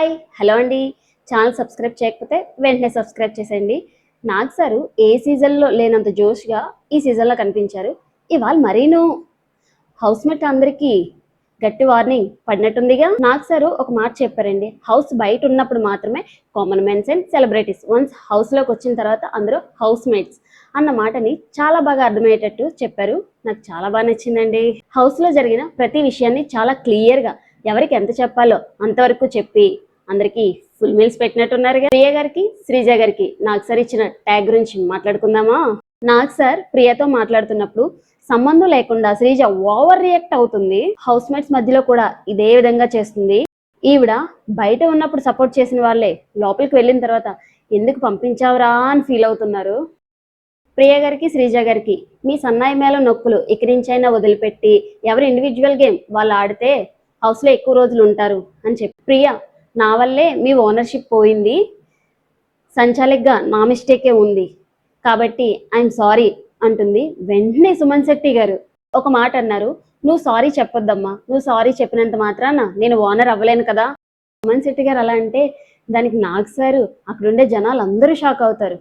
Hi hello అండి. Channel subscribe చేయకపోతే వెంటనే సబ్స్క్రైబ్ చేసేయండి. నాగ్ సారు ఏ సీజన్లో లేనంత జోష్గా ఈ సీజన్లో కనిపించారు. ఇవాళ మరీను హౌస్మేట్ అందరికీ గట్టి వార్నింగ్ పడినట్టుందిగా. నాగ్ సారు ఒక మాట చెప్పారండి, హౌస్ బయట ఉన్నప్పుడు మాత్రమే common mens and celebrities, once హౌస్లోకి వచ్చిన తర్వాత అందరూ హౌస్ మేట్స్ అన్న మాటని చాలా బాగా అర్థమయ్యేటట్టు చెప్పారు. నాకు చాలా బాగా నచ్చిందండి. హౌస్లో జరిగిన ప్రతి విషయాన్ని చాలా క్లియర్గా ఎవరికి ఎంత చెప్పాలో అంతవరకు చెప్పి అందరికి ఫుల్ మీల్స్ పెట్టినట్టున్నారుగా. ప్రియ గారికి శ్రీజ గారికి నాగ్ సార్ ఇచ్చిన ట్యాగ్ గురించి మాట్లాడుకుందామా. నాగ్ సార్ ప్రియతో మాట్లాడుతున్నప్పుడు సంబంధం లేకుండా శ్రీజ ఓవర్ రియాక్ట్ అవుతుంది. హౌస్ మేట్స్ మధ్యలో కూడా ఇదే విధంగా చేస్తుంది. ఈవిడ బయట ఉన్నప్పుడు సపోర్ట్ చేసిన వాళ్ళే లోపలికి వెళ్ళిన తర్వాత ఎందుకు పంపించావురా అని ఫీల్ అవుతున్నారు. ప్రియ గారికి శ్రీజ గారికి మీ సన్నాయి మేళ నొప్పులు ఇక్కడి నుంచైనా వదిలిపెట్టి ఎవరి ఇండివిజువల్ గేమ్ వాళ్ళు ఆడితే హౌస్లో ఎక్కువ రోజులు ఉంటారు అని చెప్పి, ప్రియ నా వల్లే మీ ఓనర్షిప్ పోయింది, సంచాలకుగా నా మిస్టేకే ఉంది కాబట్టి ఐఎమ్ సారీ అంటుంది. వెంటనే సుమన్ శెట్టి గారు ఒక మాట అన్నారు, నువ్వు సారీ చెప్పొద్దమ్మా, నువ్వు సారీ చెప్పినంత మాత్రాన నేను ఓనర్ అవ్వలేను కదా. సుమన్ శెట్టి గారు అలా అంటే దానికి నాగ్ సారు అక్కడుండే జనాలు అందరూ షాక్ అవుతారు.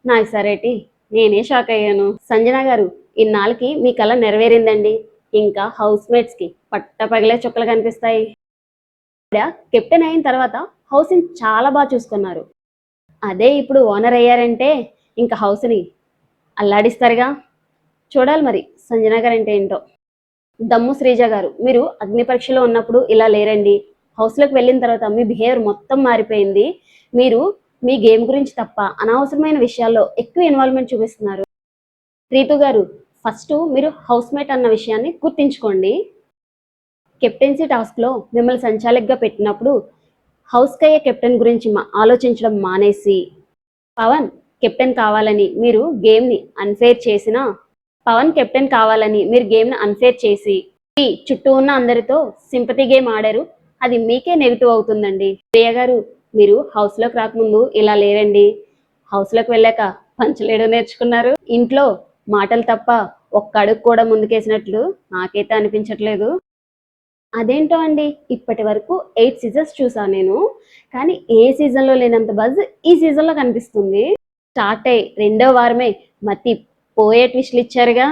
నాగ్ సారేటి నేనే షాక్ అయ్యాను. సంజన గారు ఇన్నాళ్ళకి మీ కళ నెరవేరిందండి, ఇంకా హౌస్ మేట్స్ కి పట్ట పగిలే చుక్కలు కనిపిస్తాయి. కెప్టెన్ అయిన తర్వాత హౌస్ ని చాలా బాగా చూసుకున్నారు. అదే ఇప్పుడు ఓనర్ అయ్యారంటే ఇంకా హౌస్ ని అల్లాడిస్తారుగా. చూడాలి మరి సంజన గారు అంటే ఏంటో. దమ్ము శ్రీజ గారు మీరు అగ్ని పరీక్షలో ఉన్నప్పుడు ఇలా లేరండి, హౌస్లోకి వెళ్ళిన తర్వాత మీ బిహేవియర్ మొత్తం మారిపోయింది. మీరు మీ గేమ్ గురించి తప్ప అనవసరమైన విషయాల్లో ఎక్కువ ఇన్వాల్వ్మెంట్ చూపిస్తున్నారు. రీతు గారు ఫస్ట్ మీరు హౌస్ మేట్ అన్న విషయాన్ని గుర్తించుకోండి. కెప్టెన్సీ టాస్క్లో మిమ్మల్ని సంచాలకుగా పెట్టినప్పుడు హౌస్కి అయ్యే కెప్టెన్ గురించి ఆలోచించడం మానేసి పవన్ కెప్టెన్ కావాలని మీరు గేమ్ని అన్ఫేర్ చేసిన పవన్ కెప్టెన్ కావాలని మీరు గేమ్ని అన్ఫేర్ చేసి చుట్టూ ఉన్న అందరితో సింపతి గేమ్ ఆడారు, అది మీకే నెగిటివ్ అవుతుందండి. ప్రియ గారు మీరు హౌస్లోకి రాకముందు ఇలా లేరండి, హౌస్లోకి వెళ్ళాక పంచలేడు నేర్చుకున్నారు. ఇంట్లో మాటలు తప్ప ఒక్క అడుగు కూడా ముందుకేసినట్లు నాకైతే అనిపించట్లేదు. అదేంటో అండి, ఇప్పటి వరకు 8 సీజన్స్ చూసాను నేను, కానీ ఏ సీజన్లో లేనంత బజ్ ఈ సీజన్లో కనిపిస్తుంది. స్టార్ట్ అయ్యి 2వ వారమే మతి పోయే ట్విస్ట్లు ఇచ్చారుగా.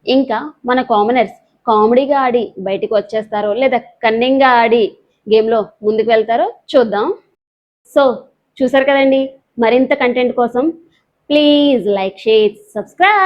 ఇంకా మన కామనర్స్ కామెడీగా ఆడి బయటకు వచ్చేస్తారో లేదా కన్నింగ్గా ఆడి గేమ్లో ముందుకు వెళ్తారో చూద్దాం. సో చూసారు కదండి, మరింత కంటెంట్ కోసం ప్లీజ్ లైక్, షేర్, సబ్స్క్రైబ్.